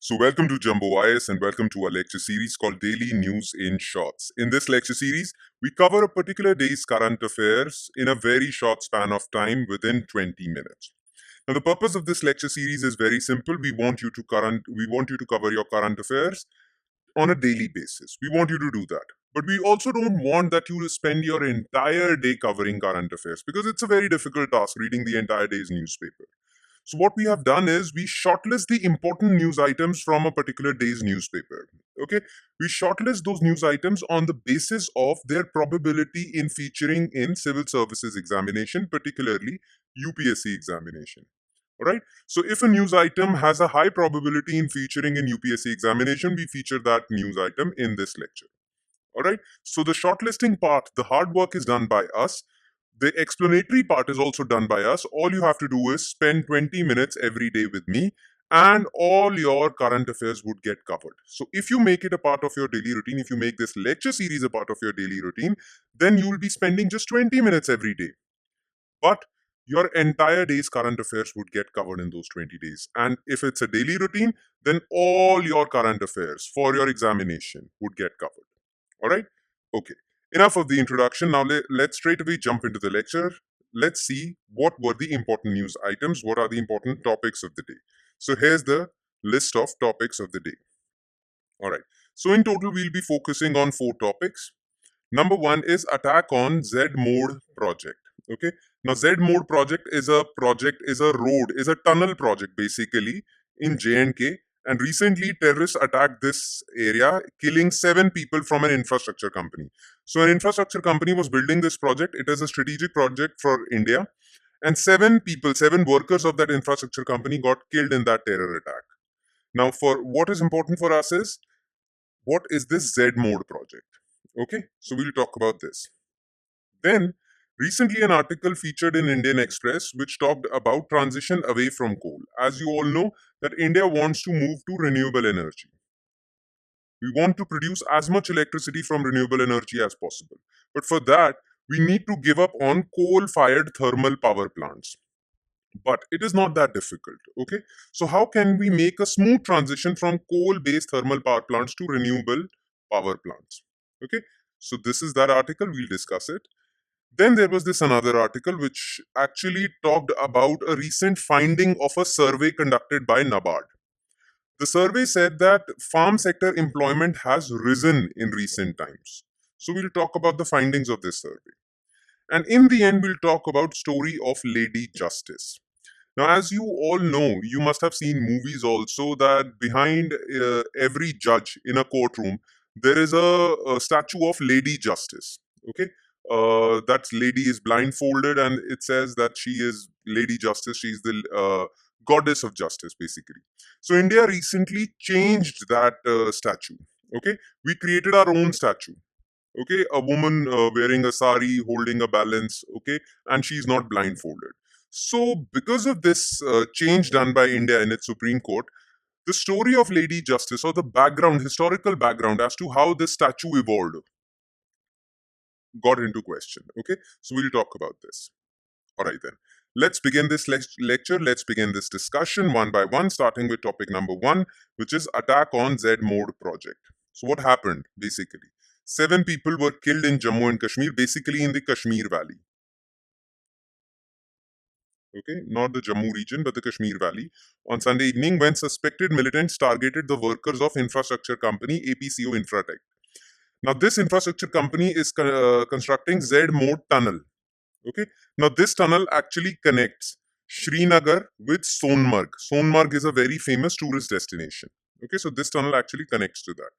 So, welcome to Jumbo IS and welcome to our lecture series called Daily News in Shorts. In this lecture series, we cover a particular day's current affairs in a very short span of time within 20 minutes. Now, the purpose of this lecture series is very simple. We want you to cover your current affairs on a daily basis. We want you to do that. But we also don't want that you spend your entire day covering current affairs because it's a very difficult task reading the entire day's newspaper. So what we have done is we shortlist the important news items from a particular day's newspaper. Okay, we shortlist those news items on the basis of their probability in featuring in civil services examination, particularly UPSC examination. All right. So if a news item has a high probability in featuring in UPSC examination, we feature that news item in this lecture. All right. So the shortlisting part, the hard work is done by us. The explanatory part is also done by us. All you have to do is spend 20 minutes every day with me, and all your current affairs would get covered. So if you make it a part of your daily routine, if you make this lecture series a part of your daily routine, then you will be spending just 20 minutes every day. But your entire day's current affairs would get covered in those 20 days. And if it's a daily routine, then all your current affairs for your examination would get covered. All right? Okay. Enough of the introduction. Now let's straight away jump into the lecture. Let's see what were the important news items, what are the important topics of the day. So here's the list of topics of the day. All right. So in total, we'll be focusing on 4 topics. Number 1 is attack on Zedmode project. Okay. Now Zedmode project is a tunnel project basically in J&K. And recently, terrorists attacked this area, killing 7 people from an infrastructure company. So, an infrastructure company was building this project. It is a strategic project for India. And 7 people, 7 workers of that infrastructure company got killed in that terror attack. Now, for what is important for us is, what is this Zedmode project? Okay, so we'll talk about this. Then, recently an article featured in Indian Express which talked about transition away from coal. As you all know, that India wants to move to renewable energy. We want to produce as much electricity from renewable energy as possible. But for that, we need to give up on coal-fired thermal power plants. But it is not that difficult, okay? So how can we make a smooth transition from coal-based thermal power plants to renewable power plants? Okay, so this is that article, we'll discuss it. Then there was this another article which actually talked about a recent finding of a survey conducted by NABARD. The survey said that farm sector employment has risen in recent times. So we'll talk about the findings of this survey. And in the end, we'll talk about story of Lady Justice. Now, as you all know, you must have seen movies also that behind every judge in a courtroom, there is a statue of Lady Justice. Okay, that lady is blindfolded, and it says that she is Lady Justice. She is the goddess of justice, basically. So India recently changed that statue. Okay, we created our own statue. Okay, a woman wearing a sari, holding a balance. Okay, and she's not blindfolded. So, because of this change done by India in its Supreme Court, the story of Lady Justice, or the background, historical background as to how this statue evolved, got into question. Okay, so we'll talk about this. All right, then. Let's begin this lecture. Let's begin this discussion one by one, starting with topic number 1, which is attack on Zedmode project. So, what happened basically? 7 people were killed in Jammu and Kashmir, basically in the Kashmir Valley. Okay, not the Jammu region, but the Kashmir Valley, on Sunday evening when suspected militants targeted the workers of infrastructure company APCO Infratech. Now, this infrastructure company is constructing Zedmode Tunnel. Okay, now this tunnel actually connects Srinagar with Sonmarg. Sonmarg is a very famous tourist destination. Okay, so this tunnel actually connects to that.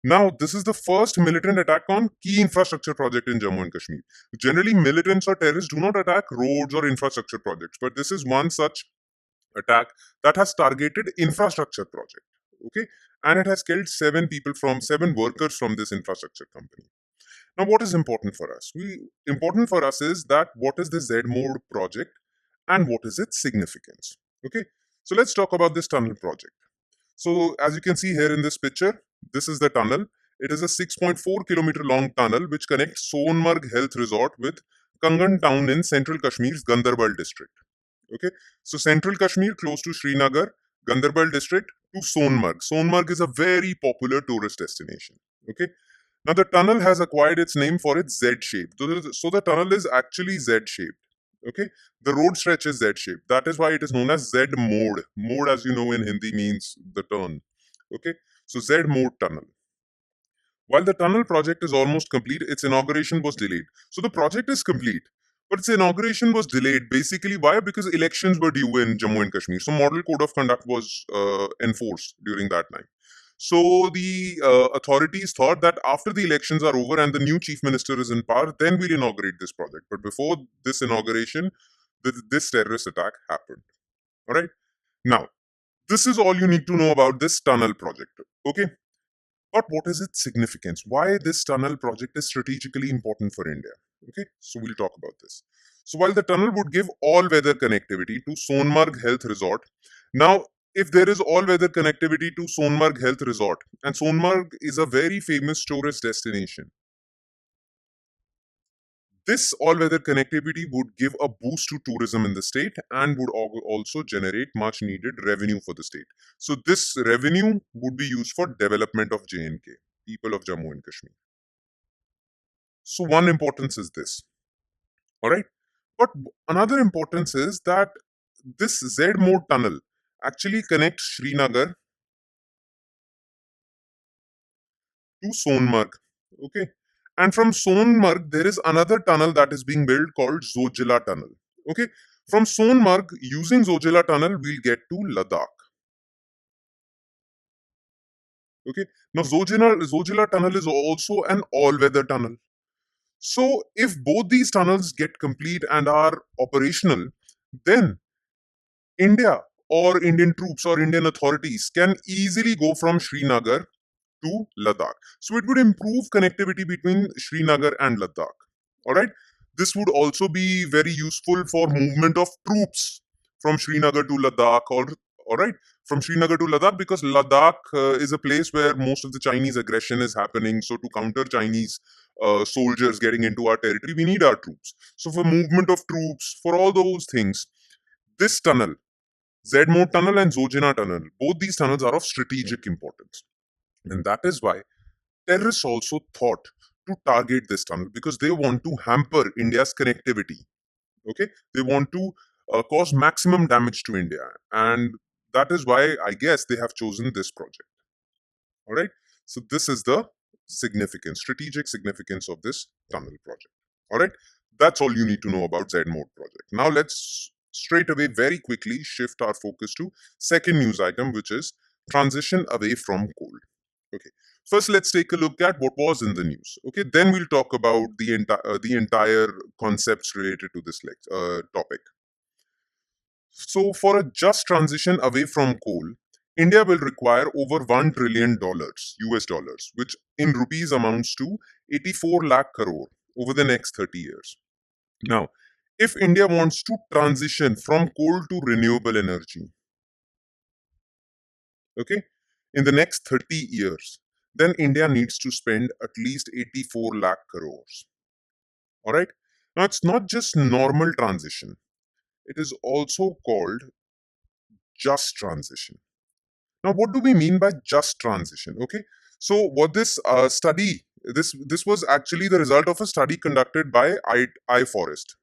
Now, this is the first militant attack on key infrastructure project in Jammu and Kashmir. Generally, militants or terrorists do not attack roads or infrastructure projects, but this is one such attack that has targeted infrastructure project. Okay, and it has killed 7 workers from this infrastructure company. Now, what is important for us? Important for us is that what is the Zedmode project and what is its significance? Okay, so let's talk about this tunnel project. So, as you can see here in this picture, this is the tunnel. It is a 6.4 kilometer long tunnel which connects Sonmarg Health Resort with Kangan town in central Kashmir's Gandarbal district. Okay, so central Kashmir close to Srinagar, Gandarbal district to Sonmarg. Sonmarg is a very popular tourist destination. Okay. Now the tunnel has acquired its name for its Z shape. So the tunnel is actually Z shaped. Okay. The road stretch is Z shaped. That is why it is known as Zedmode. Mode, as you know in Hindi, means the turn. Okay. So Zedmode Tunnel. While the tunnel project is almost complete, its inauguration was delayed. So the project is complete, but its inauguration was delayed. Basically, why? Because elections were due in Jammu and Kashmir. So model code of conduct was enforced during that time. So the authorities thought that after the elections are over and the new chief minister is in power, then we'll inaugurate this project. But before this inauguration, this terrorist attack happened. All right. Now, this is all you need to know about this tunnel project. Okay. But what is its significance? Why this tunnel project is strategically important for India? Okay, so we'll talk about this. So while the tunnel would give all-weather connectivity to Sonmarg Health Resort, now if there is all-weather connectivity to Sonmarg Health Resort, and Sonmarg is a very famous tourist destination, this all-weather connectivity would give a boost to tourism in the state and would also generate much needed revenue for the state. So this revenue would be used for development of J&K, people of Jammu and Kashmir. So one importance is this, all right? But another importance is that this Z-Morh tunnel actually connects Srinagar to Sonmarg, okay? And from Sonmarg, there is another tunnel that is being built called Zojila Tunnel. Okay. From Sonmarg, using Zojila Tunnel, we'll get to Ladakh. Okay. Now, Zojila Tunnel is also an all-weather tunnel. So, if both these tunnels get complete and are operational, then India or Indian troops or Indian authorities can easily go from Srinagar to Ladakh. So it would improve connectivity between Srinagar and Ladakh. All right. This would also be very useful for movement of troops from Srinagar to Ladakh. Or all right, from Srinagar to Ladakh, because Ladakh is a place where most of the Chinese aggression is happening. So to counter Chinese soldiers getting into our territory, we need our troops. So for movement of troops, for all those things, this tunnel, Zedmode Tunnel and Zojina Tunnel, both these tunnels are of strategic importance. And that is why terrorists also thought to target this tunnel, because they want to hamper India's connectivity. Okay, they want to cause maximum damage to India, and that is why I guess they have chosen this project. All right, so this is the strategic significance of this tunnel project. All right, that's all you need to know about Z-Morh project. Now let's straight away, very quickly, shift our focus to second news item, which is transition away from coal. Okay. First, let's take a look at what was in the news. Okay. Then we'll talk about the entire concepts related to this topic. So, for a just transition away from coal, India will require over $1 trillion US dollars, which in rupees amounts to 84 lakh crore over the next 30 years. Now, if India wants to transition from coal to renewable energy, okay, in the next 30 years, then India needs to spend at least 84 lakh crores. All right. Now, it's not just normal transition, it is also called just transition. Now, what do we mean by just transition? Okay. So, what this was actually the result of a study conducted by iForest,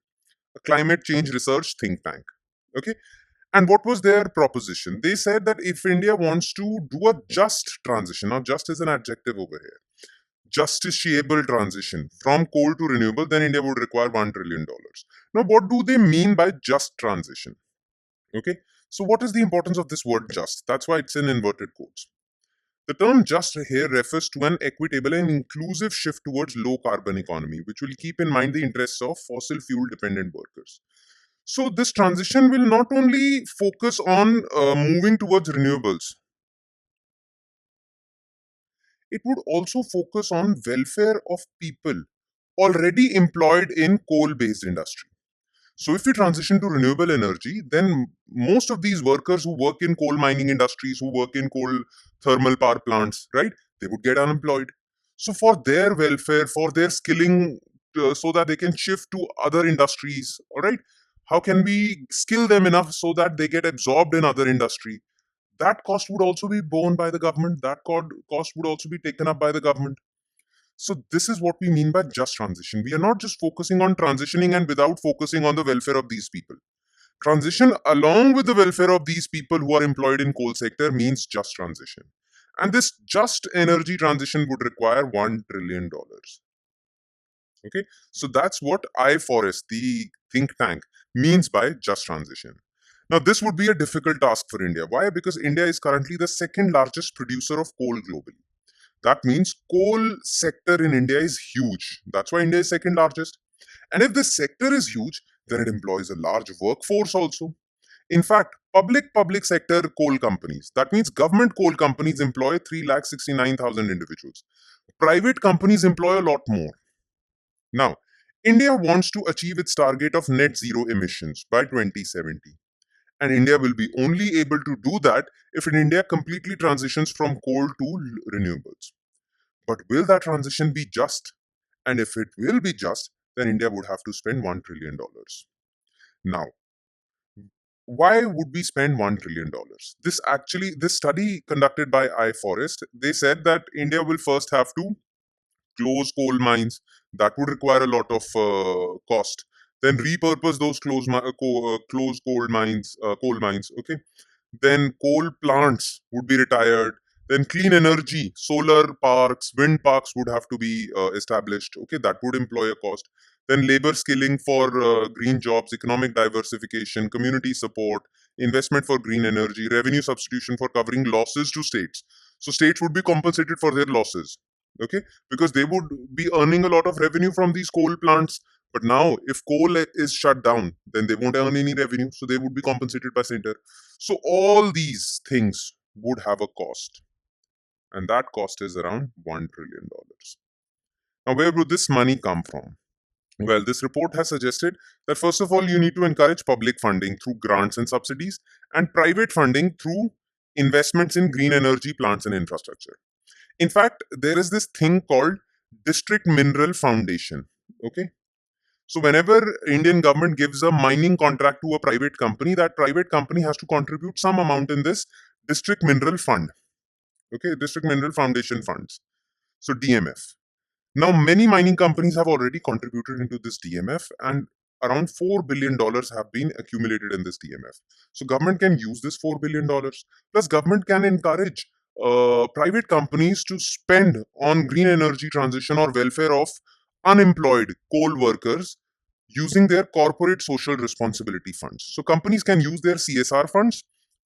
a climate change research think tank. Okay. And what was their proposition? They said that if India wants to do a just transition, now just is an adjective over here, justiciable transition from coal to renewable, then India would require $1 trillion. Now, what do they mean by just transition? Okay, so what is the importance of this word just? That's why it's in inverted quotes. The term just here refers to an equitable and inclusive shift towards low carbon economy, which will keep in mind the interests of fossil fuel dependent workers. So, this transition will not only focus on moving towards renewables, it would also focus on welfare of people already employed in coal-based industry. So if we transition to renewable energy, then most of these workers who work in coal mining industries, who work in coal thermal power plants, right, they would get unemployed. So for their welfare, for their skilling, so that they can shift to other industries, all right, how can we skill them enough so that they get absorbed in other industry? that cost would also be borne by the government. That cost would also be taken up by the government. So this is what we mean by just transition. We are not just focusing on transitioning and without focusing on the welfare of these people. Transition along with the welfare of these people who are employed in coal sector means just transition. And this just energy transition would require $1 trillion. Okay, so that's what iForest, the think tank, means by just transition. Now, this would be a difficult task for India. Why? Because India is currently the second largest producer of coal globally. That means coal sector in India is huge. That's why India is second largest. And if this sector is huge, then it employs a large workforce also. In fact, public sector coal companies, that means government coal companies employ 3,69,000 individuals. Private companies employ a lot more. Now, India wants to achieve its target of net zero emissions by 2070. And India will be only able to do that if India completely transitions from coal to renewables. But will that transition be just? And if it will be just, then India would have to spend $1 trillion. Now, why would we spend $1 trillion? This study conducted by iForest, they said that India will first have to close coal mines. That would require a lot of cost. Then repurpose those closed coal mines. Okay. Then coal plants would be retired. Then clean energy, solar parks, wind parks would have to be established. Okay, that would employ a cost. Then labor skilling for green jobs, economic diversification, community support, investment for green energy, revenue substitution for covering losses to states. So states would be compensated for their losses. Okay, because they would be earning a lot of revenue from these coal plants. But now, if coal is shut down, then they won't earn any revenue. So they would be compensated by center. So all these things would have a cost, and that cost is around $1 trillion. Now, where would this money come from? Well, this report has suggested that first of all, you need to encourage public funding through grants and subsidies, and private funding through investments in green energy plants and infrastructure. In fact, there is this thing called District Mineral Foundation. Okay, so whenever Indian government gives a mining contract to a private company, that private company has to contribute some amount in this District Mineral Fund. Okay, District Mineral Foundation funds. So DMF. Now, many mining companies have already contributed into this DMF, and around $4 billion have been accumulated in this DMF. So government can use this $4 billion. Plus, government can encourage private companies to spend on green energy transition or welfare of unemployed coal workers using their corporate social responsibility funds. So companies can use their CSR funds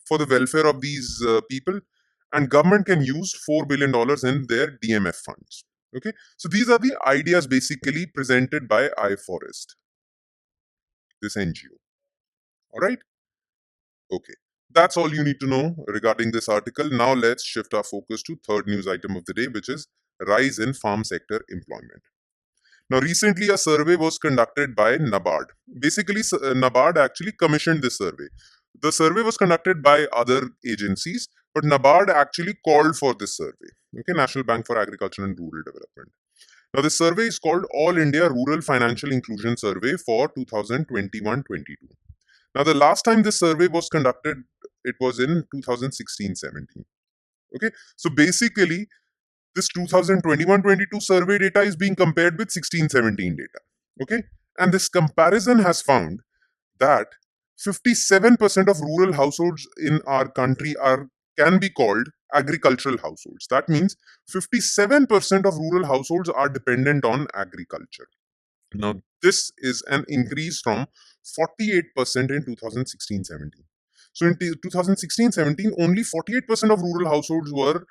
for the welfare of these people, and government can use $4 billion in their DMF funds. Okay, so these are the ideas basically presented by iForest, this NGO. All right. Okay, that's all you need to know regarding this article. Now let's shift our focus to third news item of the day, which is rise in farm sector employment. Now, recently a survey was conducted by NABARD. Basically, NABARD actually commissioned this survey. The survey was conducted by other agencies, but NABARD actually called for this survey. Okay, National Bank for Agriculture and Rural Development. Now, this survey is called All India Rural Financial Inclusion Survey for 2021-22. Now, the last time this survey was conducted, it was in 2016-17. Okay, so basically, this 2021-22 survey data is being compared with 16-17 data. Okay, and this comparison has found that 57% of rural households in our country can be called agricultural households. That means 57% of rural households are dependent on agriculture. Now, this is an increase from 48% in 2016-17. So in 2016-17, only 48% of rural households were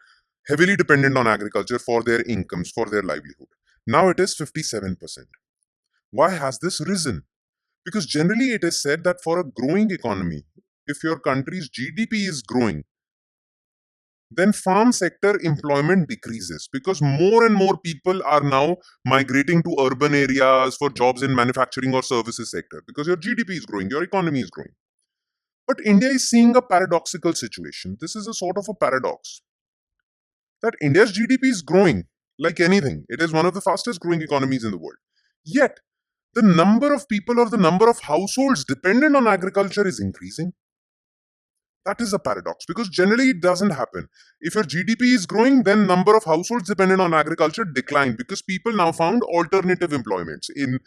heavily dependent on agriculture for their incomes, for their livelihood. Now it is 57%. Why has this risen? Because generally it is said that for a growing economy, if your country's GDP is growing, then farm sector employment decreases because more and more people are now migrating to urban areas for jobs in manufacturing or services sector because your GDP is growing, your economy is growing. But India is seeing a paradoxical situation. This is a sort of a paradox that India's GDP is growing like anything. It is one of the fastest growing economies in the world. Yet, the number of people or the number of households dependent on agriculture is increasing. That is a paradox because generally it doesn't happen. If your GDP is growing, then number of households dependent on agriculture decline because people now found alternative employments in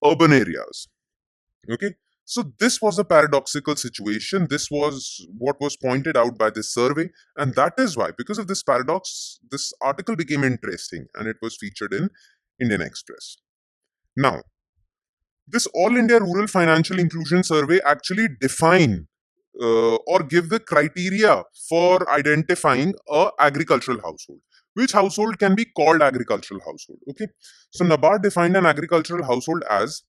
urban areas. Okay. So this was a paradoxical situation. This was what was pointed out by this survey. And that is why, because of this paradox, this article became interesting and it was featured in Indian Express. Now, this All India Rural Financial Inclusion Survey actually define or give the criteria for identifying a agricultural household. Which household can be called agricultural household? Okay, so NABARD defined an agricultural household as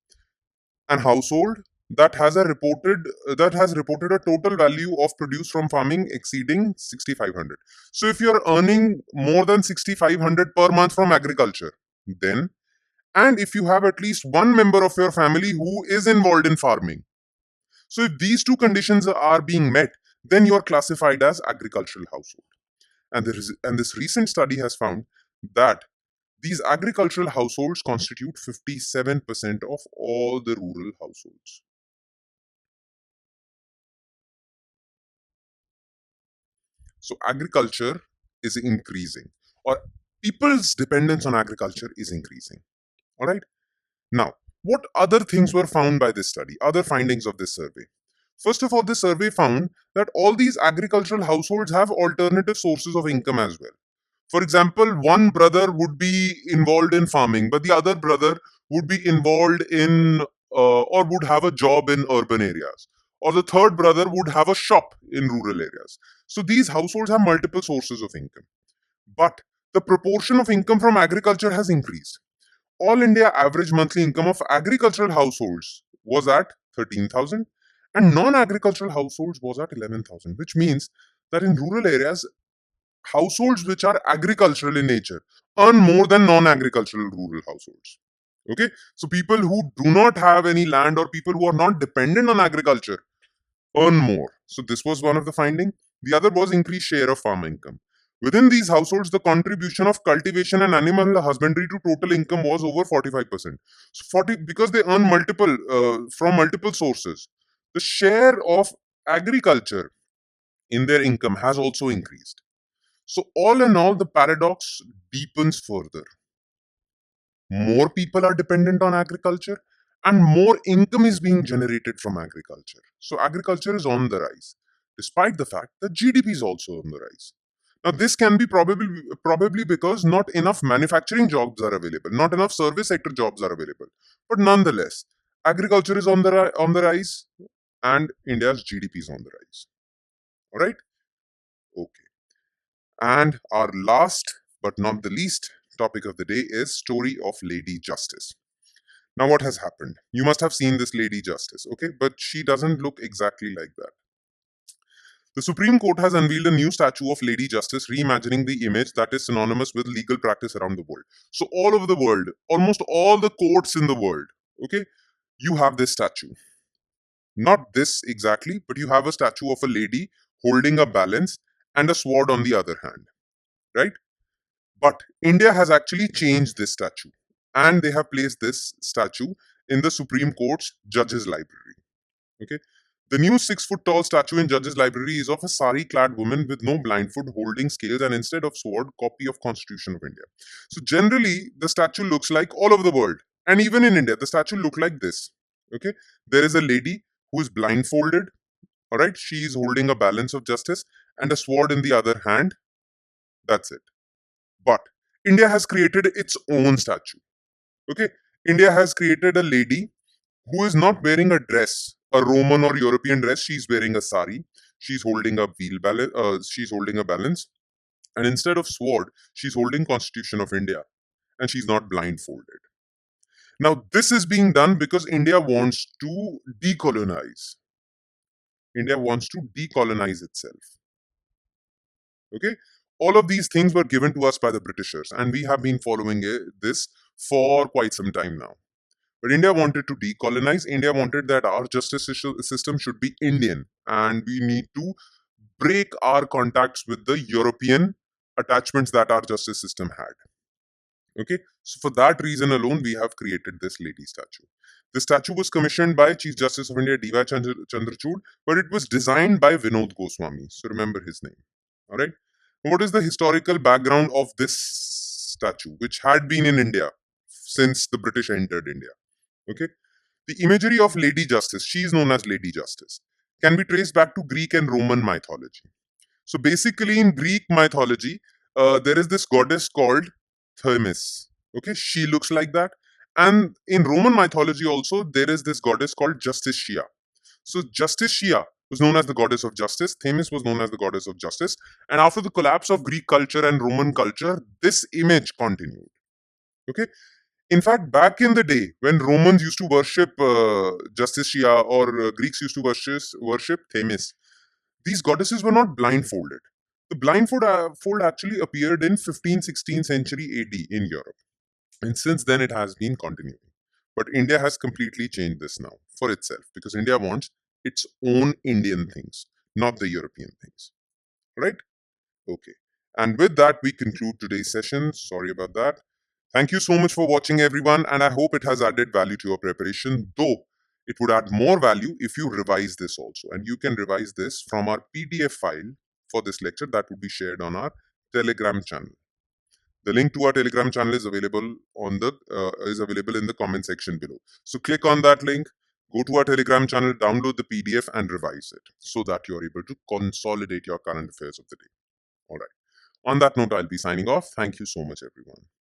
an household that has reported a total value of produce from farming exceeding 6500. So if you're earning more than 6500 per month from agriculture, then, and if you have at least one member of your family who is involved in farming, so if these two conditions are being met, then you are classified as agricultural household. And this recent study has found that these agricultural households constitute 57% of all the rural households. So agriculture is increasing, or people's dependence on agriculture is increasing. All right. Now, what other things were found by this study? Other findings of this survey. First of all, this survey found that all these agricultural households have alternative sources of income as well. For example, one brother would be involved in farming, but the other brother would be involved in or would have a job in urban areas. Or the third brother would have a shop in rural areas. So these households have multiple sources of income. But the proportion of income from agriculture has increased. All India average monthly income of agricultural households was at 13,000 and non-agricultural households was at 11,000, which means that in rural areas, households which are agricultural in nature earn more than non-agricultural rural households. Okay, so people who do not have any land or people who are not dependent on agriculture earn more. So this was one of the finding. The other was increased share of farm income. Within these households, the contribution of cultivation and animal husbandry to total income was over 45%. So 40, because they earn multiple from multiple sources, the share of agriculture in their income has also increased. So all in all, the paradox deepens further. More people are dependent on agriculture and more income is being generated from agriculture. So agriculture is on the rise, despite the fact that GDP is also on the rise. Now, this can be probably because not enough manufacturing jobs are available, not enough service sector jobs are available. But nonetheless, agriculture is on the rise, and India's GDP is on the rise. All right. Okay. And our last but not the least topic of the day is story of Lady Justice. Now, what has happened? You must have seen this Lady Justice, okay? But she doesn't look exactly like that. The Supreme Court has unveiled a new statue of Lady Justice, reimagining the image that is synonymous with legal practice around the world. So, all over the world, almost all the courts in the world, okay, you have this statue. Not this exactly, but you have a statue of a lady holding a balance and a sword on the other hand, right? But India has actually changed this statue and they have placed this statue in the Supreme Court's Judges Library. Okay. The new 6 foot tall statue in Judges Library is of a sari clad woman with no blindfold holding scales and instead of sword, copy of Constitution of India. So generally, the statue looks like all over the world. And even in India, the statue look like this. Okay. There is a lady who is blindfolded. All right. She is holding a balance of justice and a sword in the other hand. That's it. But India has created its own statue. Okay. India has created a lady who is not wearing a dress, a Roman or European dress. She's wearing a sari. She's holding a wheel balance. She's holding a balance, and instead of sword, she's holding Constitution of India, and she's not blindfolded. Now, this is being done because India wants to decolonize. India wants to decolonize itself. Okay, all of these things were given to us by the Britishers, and we have been following this for quite some time now. But India wanted to decolonize. India wanted that our justice system should be Indian, and we need to break our contacts with the European attachments that our justice system had. Okay, so for that reason alone, we have created this lady statue. The statue was commissioned by Chief Justice of India D.Y. Chandrachud, but it was designed by Vinod Goswami. So remember his name. All right. What is the historical background of this statue, which had been in India since the British entered India? Okay. The imagery of Lady Justice, she is known as Lady Justice, can be traced back to Greek and Roman mythology. So basically, in Greek mythology, there is this goddess called Themis. Okay, she looks like that. And in Roman mythology also, there is this goddess called Justitia. So Justitia was known as the goddess of justice. Themis was known as the goddess of justice. And after the collapse of Greek culture and Roman culture, this image continued. Okay. In fact, back in the day, when Romans used to worship Justitia or Greeks used to worship Themis, these goddesses were not blindfolded. The blindfold fold actually appeared in 15th, 16th century AD in Europe. And since then, it has been continuing. But India has completely changed this now for itself because India wants its own Indian things, not the European things. Right? Okay. And with that, we conclude today's session. Sorry about that. Thank you so much for watching, everyone, and I hope it has added value to your preparation, though it would add more value if you revise this also. And you can revise this from our PDF file for this lecture that would be shared on our Telegram channel. The link to our Telegram channel is available in the comment section below. So click on that link, go to our Telegram channel, download the PDF and revise it so that you're able to consolidate your current affairs of the day. All right. On that note, I'll be signing off. Thank you so much, everyone.